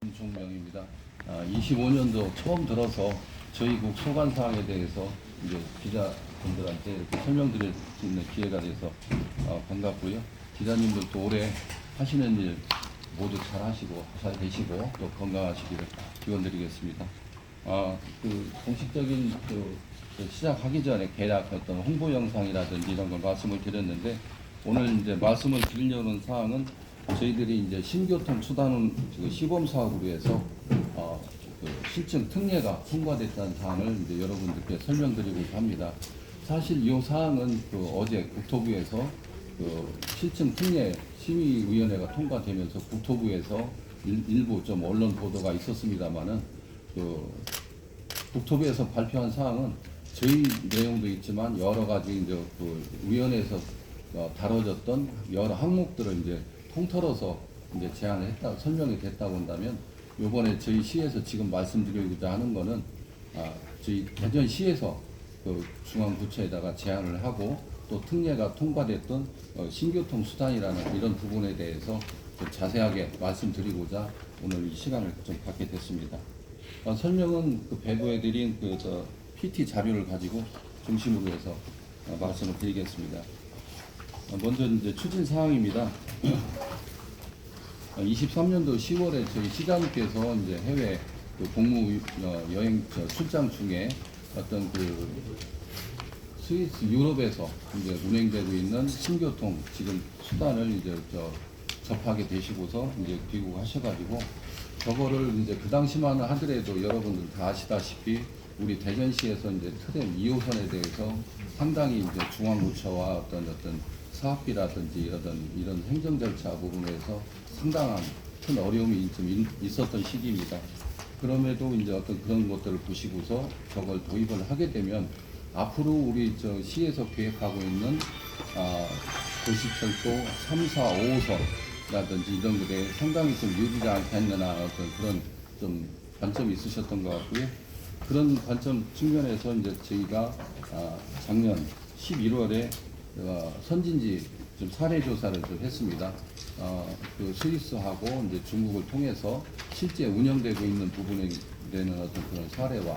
종명입니다. 25년도 처음 들어서 저희 국 소관 사항에 대해서 이제 기자분들한테 이렇게 설명드릴 수 있는 기회가 돼서 반갑고요. 기자님들도 올해 하시는 일 모두 잘 하시고 잘 되시고 또 건강하시기를 기원드리겠습니다. 공식적인 시작하기 전에 계약 어떤 홍보 영상이라든지 이런 걸 말씀을 드렸는데 오늘 이제 말씀을 드리려는 사항은 저희들이 이제 신교통 수단운 시범 사업으로 해서 실증 특례가 통과됐다는 사항을 이제 여러분들께 설명드리고자 합니다. 사실 이 사항은 어제 국토부에서 실증 특례 심의위원회가 통과되면서 국토부에서 일부 좀 언론 보도가 있었습니다만은 국토부에서 발표한 사항은 저희 내용도 있지만 여러 가지 이제 위원회에서 다뤄졌던 여러 항목들을 이제 통틀어서 이제 제안을 했다, 설명이 됐다고 한다면, 요번에 저희 시에서 지금 말씀드리고자 하는 거는, 저희 대전시에서 중앙부처에다가 제안을 하고, 또 특례가 통과됐던 신교통 수단이라는 이런 부분에 대해서 자세하게 말씀드리고자 오늘 이 시간을 좀 갖게 됐습니다. 설명은 배부해드린 PT 자료를 가지고 중심으로 해서 말씀을 드리겠습니다. 먼저 이제 추진 사항입니다. 23년도 10월에 저희 시장님께서 이제 해외 공무 여행 출장 중에 어떤 스위스 유럽에서 이제 운행되고 있는 신교통 지금 수단을 이제 접하게 되시고서 이제 귀국하셔가지고 저거를 이제 그 당시만 하더라도 여러분들 다 아시다시피 우리 대전시에서 이제 트램 2호선에 대해서 상당히 이제 중앙부처와 어떤 사업비라든지 이런 행정 절차 부분에서 상당한 큰 어려움이 좀 있었던 시기입니다. 그럼에도 이제 어떤 그런 것들을 보시고서 저걸 도입을 하게 되면 앞으로 우리 시에서 계획하고 있는 도시철도 3, 4, 5호선이라든지 이런 것에 상당히 좀 유리하지 않겠느냐 어떤 그런 좀 관점이 있으셨던 것 같고요. 그런 관점 측면에서 이제 저희가 작년 11월에 선진지 좀 사례 조사를 좀 했습니다. 스위스하고 이제 중국을 통해서 실제 운영되고 있는 부분에 되는 어떤 그런 사례와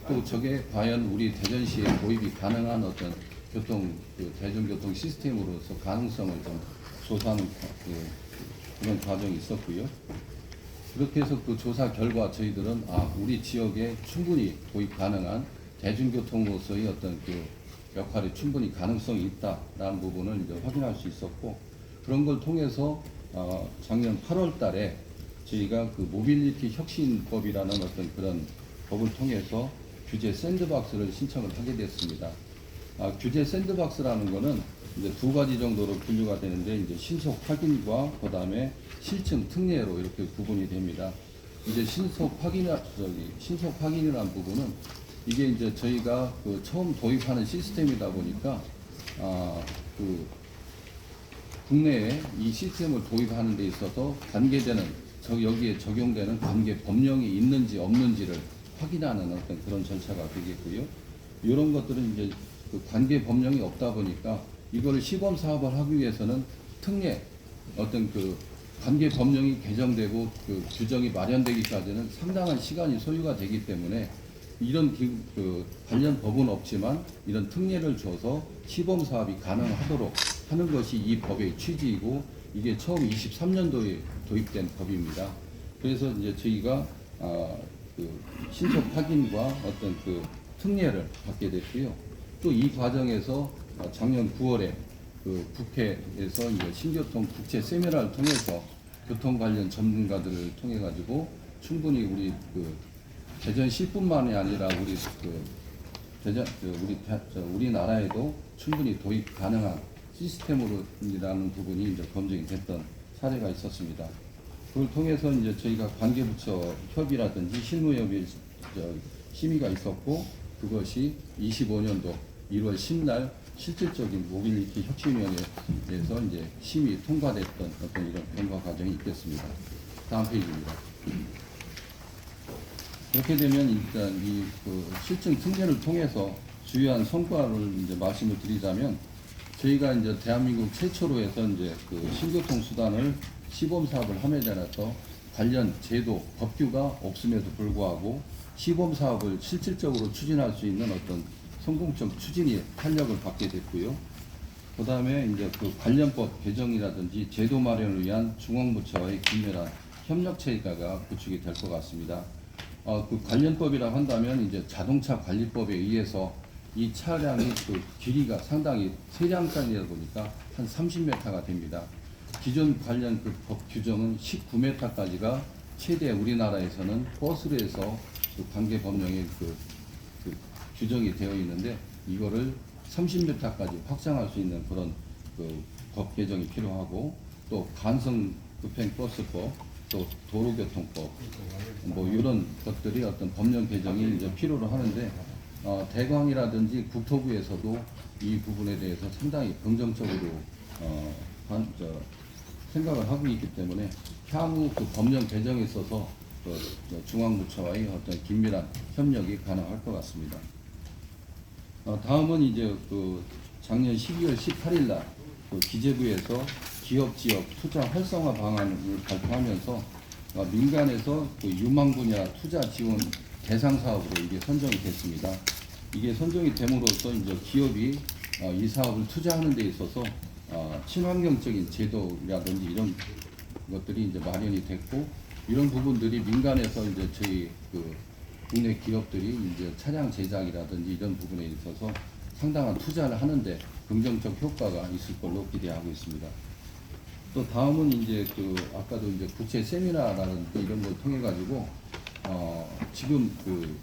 또 저게 과연 우리 대전시에 도입이 가능한 어떤 대중교통 시스템으로서 가능성을 좀 조사하는 그런 과정이 있었고요. 그렇게 해서 그 조사 결과 저희들은 우리 지역에 충분히 도입 가능한 대중교통으로서의 어떤 역할이 충분히 가능성이 있다라는 부분을 이제 확인할 수 있었고, 그런 걸 통해서 작년 8월 달에 저희가 모빌리티 혁신법이라는 어떤 그런 법을 통해서 규제 샌드박스를 신청을 하게 됐습니다. 규제 샌드박스라는 거는 이제 두 가지 정도로 분류가 되는데, 이제 신속 확인과 그 다음에 실증 특례로 이렇게 구분이 됩니다. 이제 신속 확인이라는 부분은 이게 이제 저희가 처음 도입하는 시스템이다 보니까 국내에 이 시스템을 도입하는 데 있어서 관계되는 여기에 적용되는 관계 법령이 있는지 없는지를 확인하는 어떤 그런 절차가 되겠고요. 이런 것들은 이제 관계 법령이 없다 보니까 이걸 시범 사업을 하기 위해서는 특례 어떤 관계 법령이 개정되고 규정이 마련되기까지는 상당한 시간이 소요가 되기 때문에 이런 관련 법은 없지만 이런 특례를 줘서 시범 사업이 가능하도록 하는 것이 이 법의 취지이고, 이게 처음 23년도에 도입된 법입니다. 그래서 이제 저희가 신속 확인과 어떤 특례를 받게 됐고요. 또 이 과정에서 작년 9월에 국회에서 이제 신교통 국제 세미나를 통해서 교통 관련 전문가들을 통해 가지고 충분히 우리 대전시뿐만이 아니라 우리나라에도 충분히 도입 가능한 시스템으로라는 부분이 이제 검증이 됐던 사례가 있었습니다. 그걸 통해서 이제 저희가 관계부처 협의라든지 실무협의 심의가 있었고, 그것이 25년도 1월 10날 실질적인 모빌리티 혁신위원회에서 이제 심의 통과됐던 어떤 이런 경과 과정이 있겠습니다. 다음 페이지입니다. 그렇게 되면 일단 이 실증 특례를 통해서 주요한 성과를 이제 말씀을 드리자면, 저희가 이제 대한민국 최초로 해서 이제 신교통 수단을 시범 사업을 함에 따라서 관련 제도, 법규가 없음에도 불구하고 시범 사업을 실질적으로 추진할 수 있는 어떤 성공적 추진이 탄력을 받게 됐고요. 그 다음에 이제 그 관련법 개정이라든지 제도 마련을 위한 중앙부처와의 긴밀한 협력 체계가 구축이 될 것 같습니다. 그 관련법이라고 한다면 이제 자동차 관리법에 의해서 이 차량이 그 길이가 상당히 세량간이다 보니까 한 30m가 됩니다. 기존 관련 그 법 규정은 19m까지가 최대 우리나라에서는 버스로 해서 그 관계 법령에 그 규정이 되어 있는데 이거를 30m까지 확장할 수 있는 그런 그 법 개정이 필요하고 또 간성 급행 버스법 또 도로교통법 뭐 이런 것들이 어떤 법령 개정이 이제 필요로 하는데 대광이라든지 국토부에서도 이 부분에 대해서 상당히 긍정적으로 생각을 하고 있기 때문에 향후 그 법령 개정에 있어서 중앙부처와의 어떤 긴밀한 협력이 가능할 것 같습니다. 다음은 이제 그 작년 12월 18일 날 그 기재부에서 기업 지역 투자 활성화 방안을 발표하면서 민간에서 그 유망 분야 투자 지원 대상 사업으로 이게 선정이 됐습니다. 이게 선정이 됨으로써 이제 기업이 이 사업을 투자하는 데 있어서 친환경적인 제도라든지 이런 것들이 이제 마련이 됐고 이런 부분들이 민간에서 이제 저희 그 국내 기업들이 이제 차량 제작이라든지 이런 부분에 있어서 상당한 투자를 하는데 긍정적 효과가 있을 걸로 기대하고 있습니다. 또 다음은 이제 그 아까도 이제 국제 세미나라든지 이런 걸 통해 가지고 지금 그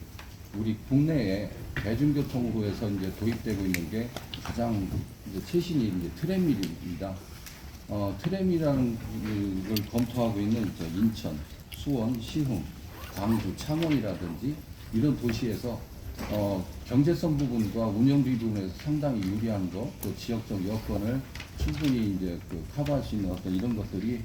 우리 국내에 대중교통으로 해서 이제 도입되고 있는 게 가장 이제 최신이 이제 트램밀입니다. 트램이라는 걸 검토하고 있는 이제 인천, 수원, 시흥, 광주, 창원이라든지 이런 도시에서 경제성 부분과 운영비 부분에서 상당히 유리한 것, 또 지역적 여건을 충분히 이제 그 커버할 수 있는 어떤 이런 것들이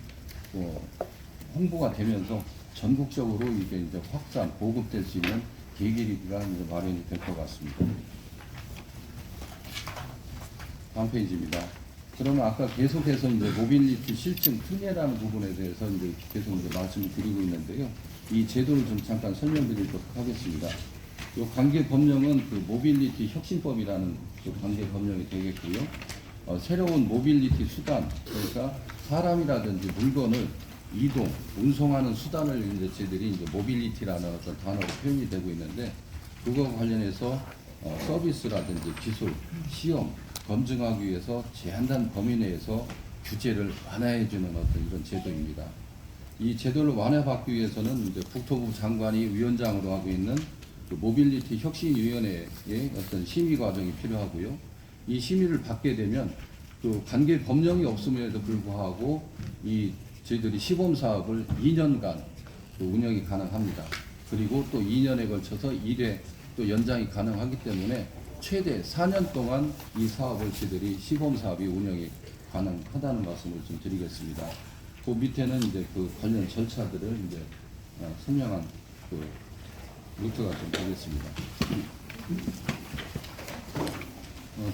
홍보가 되면서 전국적으로 이게 이제 확산, 보급될 수 있는 계기가 이제 마련이 될 것 같습니다. 다음 페이지입니다. 그러면 아까 계속해서 이제 모빌리티 실증 특례라는 부분에 대해서 이제 계속 이제 말씀을 드리고 있는데요. 이 제도를 좀 잠깐 설명드리도록 하겠습니다. 이 관계 법령은 그 모빌리티 혁신법이라는 그 관계 법령이 되겠고요. 새로운 모빌리티 수단, 그러니까 사람이라든지 물건을 이동, 운송하는 수단을 이제 저희들이 이제 모빌리티라는 어떤 단어로 표현이 되고 있는데 그거 관련해서 서비스라든지 기술, 시험, 검증하기 위해서 제한된 범위 내에서 규제를 완화해주는 어떤 이런 제도입니다. 이 제도를 완화받기 위해서는 이제 국토부 장관이 위원장으로 하고 있는 그 모빌리티 혁신위원회의 어떤 심의 과정이 필요하고요. 이 심의를 받게 되면 그 관계 법령이 없음에도 불구하고 이 저희들이 시범 사업을 2년간 그 운영이 가능합니다. 그리고 또 2년에 걸쳐서 1회 또 연장이 가능하기 때문에 최대 4년 동안 이 사업을 저희들이 시범 사업이 운영이 가능하다는 말씀을 좀 드리겠습니다. 그 밑에는 이제 그 관련 절차들을 이제 설명한 그 루트가 좀 되겠습니다.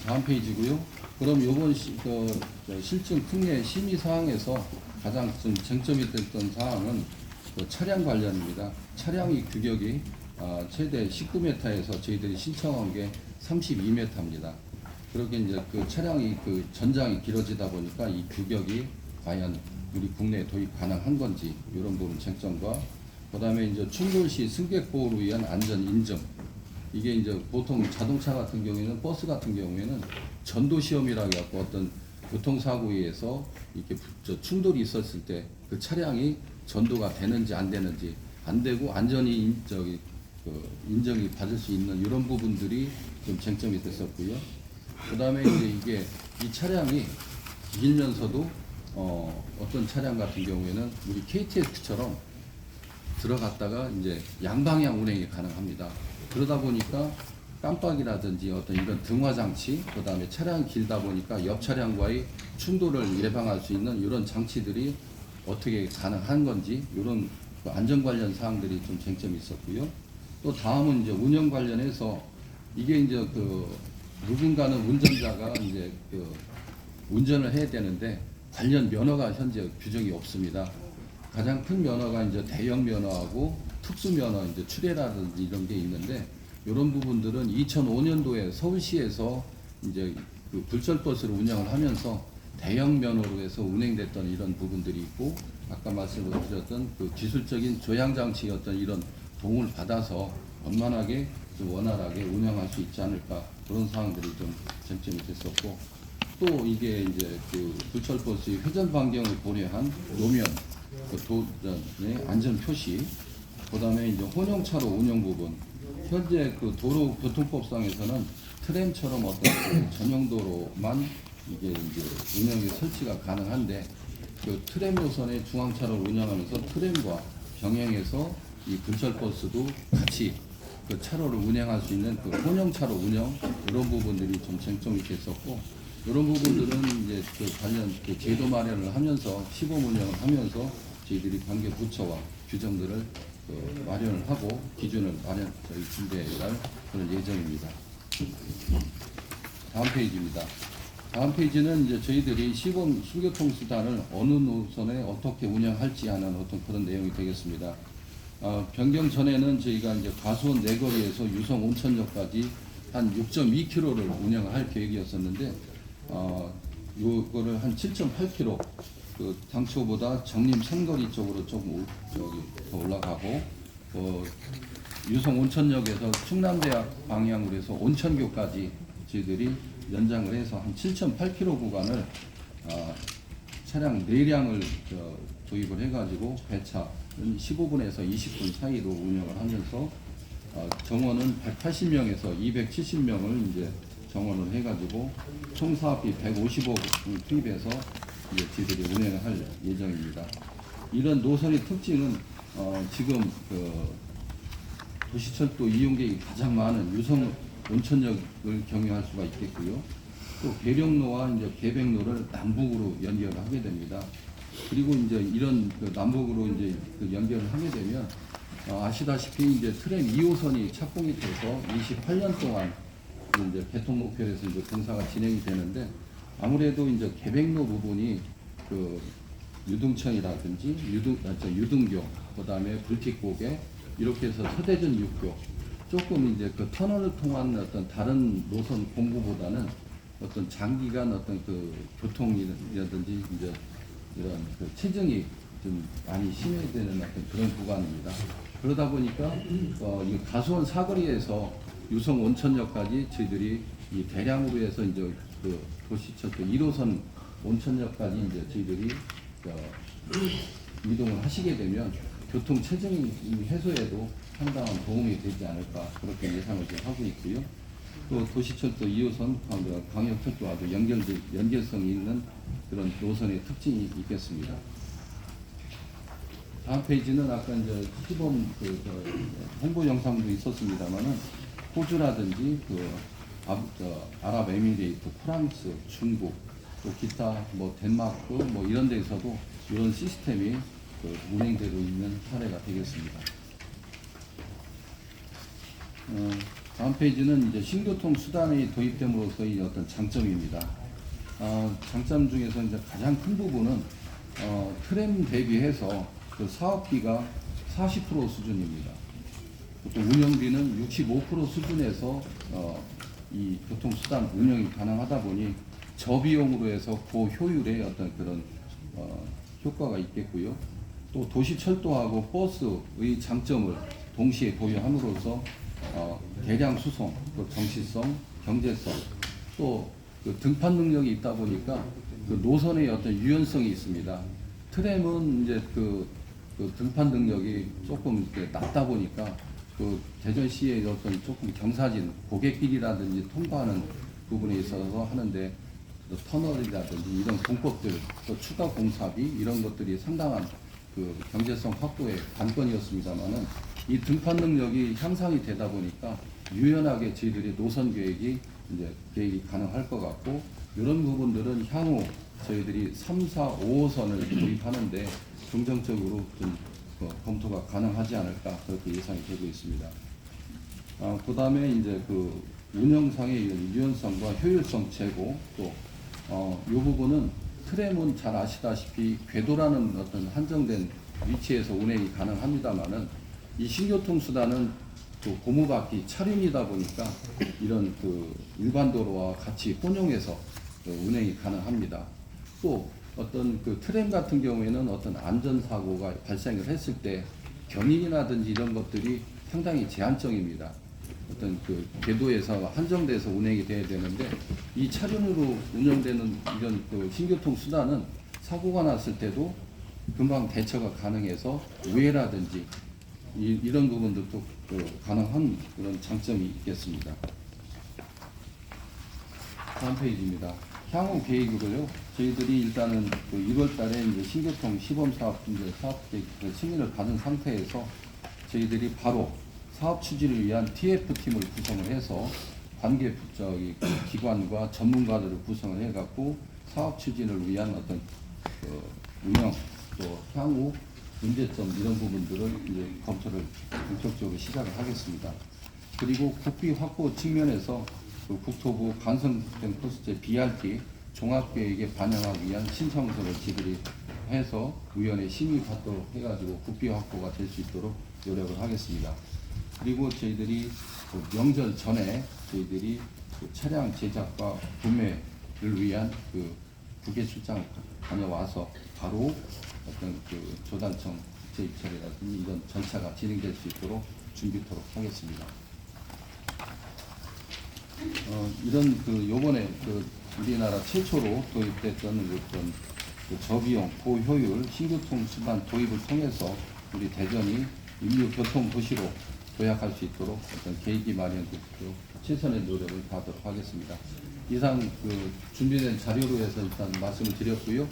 다음 페이지고요. 그럼 요번 실증 특례 심의 사항에서 가장 좀 쟁점이 됐던 사항은 그 차량 관련입니다. 차량의 규격이 최대 19m에서 저희들이 신청한 게 32m입니다. 그렇게 이제 그 차량이 그 전장이 길어지다 보니까 이 규격이 과연 우리 국내에 도입 가능한 건지 이런 부분 쟁점과 그다음에 이제 충돌 시 승객 보호를 위한 안전 인증. 이게 이제 보통 자동차 같은 경우에는 버스 같은 경우에는 전도 시험이라고 해서 어떤 교통사고에 의해서 이렇게 충돌이 있었을 때 그 차량이 전도가 되는지 안 되는지 안 되고 안전이 인정이 받을 수 있는 이런 부분들이 좀 쟁점이 됐었고요. 그다음에 이제 이게 이 차량이 길면서도 어떤 차량 같은 경우에는 우리 KTX처럼 들어갔다가 이제 양방향 운행이 가능합니다. 그러다 보니까 깜빡이라든지 어떤 이런 등화 장치, 그 다음에 차량이 길다 보니까 옆 차량과의 충돌을 예방할 수 있는 이런 장치들이 어떻게 가능한 건지 이런 안전 관련 사항들이 좀 쟁점이 있었고요. 또 다음은 이제 운영 관련해서 이게 이제 그 누군가는 운전자가 이제 그 운전을 해야 되는데 관련 면허가 현재 규정이 없습니다. 가장 큰 면허가 이제 대형 면허하고 특수 면허, 이제 추례라든지 이런 게 있는데, 이런 부분들은 2005년도에 서울시에서 이제 그 불철버스를 운영을 하면서 대형 면허로 해서 운행됐던 이런 부분들이 있고, 아까 말씀드렸던 그 기술적인 조향 장치 어떤 이런 도움을 받아서 원만하게 좀 원활하게 운영할 수 있지 않을까, 그런 사항들이 좀 쟁점이 됐었고, 또 이게 이제 그 불철버스의 회전 반경을 고려한 노면, 그 도전의 안전 표시, 그다음에 이제 혼용차로 운영 부분. 현재 그 도로교통법상에서는 트램처럼 어떤 그 전용도로만 이게 이제 운영이 설치가 가능한데, 그 트램 노선의 중앙차로를 운영하면서 트램과 병행해서 이 분철버스도 같이 그 차로를 운행할 수 있는 그 혼용차로 운영, 이런 부분들이 좀 쟁점이 됐었고, 이런 부분들은 이제 그 관련 그 제도 마련을 하면서 시범 운영을 하면서 저희들이 관계 부처와 규정들을 그 마련을 하고 기준을 저희 준비해갈 그런 예정입니다. 다음 페이지입니다. 다음 페이지는 이제 저희들이 시범 신교통수단을 어느 노선에 어떻게 운영할지 하는 어떤 그런 내용이 되겠습니다. 변경 전에는 저희가 이제 과수원 내거리에서 유성 온천역까지 한 6.2km를 운영을 할 계획이었었는데, 요거를 한 7.8km, 그 당초보다 정림 삼거리 쪽으로 조금 더 올라가고, 유성 온천역에서 충남대학 방향으로 해서 온천교까지 저희들이 연장을 해서 한 7.8km 구간을 차량 4량을 도입을 해가지고 배차 15분에서 20분 사이로 운영을 하면서 정원은 180명에서 270명을 이제 정원을 해가지고 총 사업비 150억을 투입해서 이제 저희들이 운행을 할 예정입니다. 이런 노선의 특징은 지금 그 도시철도 이용객이 가장 많은 유성 온천역을 경유할 수가 있겠고요. 또 계룡로와 이제 계백로를 남북으로 연결을 하게 됩니다. 그리고 이제 이런 그 남북으로 이제 그 연결을 하게 되면 아시다시피 이제 트램 2호선이 착공이 돼서 28년 동안 이제 개통 목표에서 이제 공사가 진행이 되는데, 아무래도 이제 계백로 부분이 그 유등천이라든지 유등교, 그다음에 불빛고개, 이렇게 해서 서대전 육교, 조금 이제 그 터널을 통한 어떤 다른 노선 공부보다는 어떤 장기간 어떤 그 교통이라든지 이제 이런 그 체증이 좀 많이 심해되는 어떤 그런 구간입니다. 그러다 보니까 이 가수원 사거리에서 유성 온천역까지 저희들이 이 대량으로 해서 이제 그 도시철도 1호선 온천역까지 이제 저희들이 이동을 하시게 되면 교통 체증 해소에도 상당한 도움이 되지 않을까, 그렇게 예상을 좀 하고 있고요. 또 도시철도 2호선 광역철도와도 연결성이 있는 그런 노선의 특징이 있겠습니다. 다음 페이지는 아까 이제 시범 홍보 영상도 있었습니다만은 호주라든지 아랍에미레이트, 프랑스, 중국, 또 기타 뭐 덴마크 뭐 이런 데에서도 이런 시스템이 운행되고 있는 사례가 되겠습니다. 다음 페이지는 이제 신교통 수단이 도입됨으로써의 어떤 장점입니다. 장점 중에서 이제 가장 큰 부분은 트램 대비해서 그 사업비가 40% 수준입니다. 또 운영비는 65% 수준에서 이 교통수단 운영이 가능하다 보니 저비용으로 해서 고효율의 어떤 그런 효과가 있겠고요. 또 도시철도하고 버스의 장점을 동시에 보유함으로써 대량 수송, 또 정시성, 경제성, 또 그 등판 능력이 있다 보니까 그 노선의 어떤 유연성이 있습니다. 트램은 이제 그 등판 능력이 조금 낮다 보니까 그 대전시의 어떤 조금 경사진 고갯길이라든지 통과하는 부분에 있어서 하는데 터널이라든지 이런 공법들, 또 추가 공사비 이런 것들이 상당한 그 경제성 확보의 관건이었습니다만은 이 등판 능력이 향상이 되다 보니까 유연하게 저희들이 노선 계획이 가능할 것 같고, 이런 부분들은 향후 저희들이 3, 4, 5호선을 도입하는데 긍정적으로 좀 검토가 가능하지 않을까, 그렇게 예상이 되고 있습니다. 그 다음에 이제 그 운영상의 유연성과 효율성 제고, 또 이 부분은 트램은 잘 아시다시피 궤도라는 어떤 한정된 위치에서 운행이 가능합니다만은 이 신교통수단은 또 고무바퀴 차륜이다 보니까 이런 그 일반 도로와 같이 혼용해서 운행이 가능합니다. 또 어떤 그 트램 같은 경우에는 어떤 안전사고가 발생을 했을 때 견인이라든지 이런 것들이 상당히 제한적입니다. 어떤 그 궤도에서 한정돼서 운행이 돼야 되는데 이 차륜으로 운영되는 이런 그 신교통 수단은 사고가 났을 때도 금방 대처가 가능해서 우회라든지 이런 부분들도 가능한 그런 장점이 있겠습니다. 다음 페이지입니다. 향후 계획으로요. 저희들이 일단은 그 1월 달에 이제 신교통 시범 사업 이제 사업 계획 승인을 받은 상태에서 저희들이 바로 사업 추진을 위한 TF팀을 구성을 해서 관계 기관과 전문가들을 구성을 해갖고 사업 추진을 위한 어떤 운영 또 향후 문제점 이런 부분들을 이제 검토를 본격적으로 시작을 하겠습니다. 그리고 국비 확보 측면에서 그 국토부 간선된 코스제 BRT 종합계획에 반영하기 위한 신청서를 저희들이 해서 위원회 심의 받도록 해가지고 국비 확보가 될 수 있도록 노력을 하겠습니다. 그리고 저희들이 그 명절 전에 저희들이 그 차량 제작과 구매를 위한 그 국외 출장을 다녀와서 바로 어떤 그 조단청 국제 입찰이라든지 이런 절차가 진행될 수 있도록 준비토록 하겠습니다. 이런 그 요번에 그 우리나라 최초로 도입됐던 어떤 그 저비용 고효율 신교통 수단 도입을 통해서 우리 대전이 인류 교통 도시로 도약할 수 있도록 어떤 계획이 마련되도록 최선의 노력을 다하도록 하겠습니다. 이상 그 준비된 자료로 해서 일단 말씀을 드렸고요.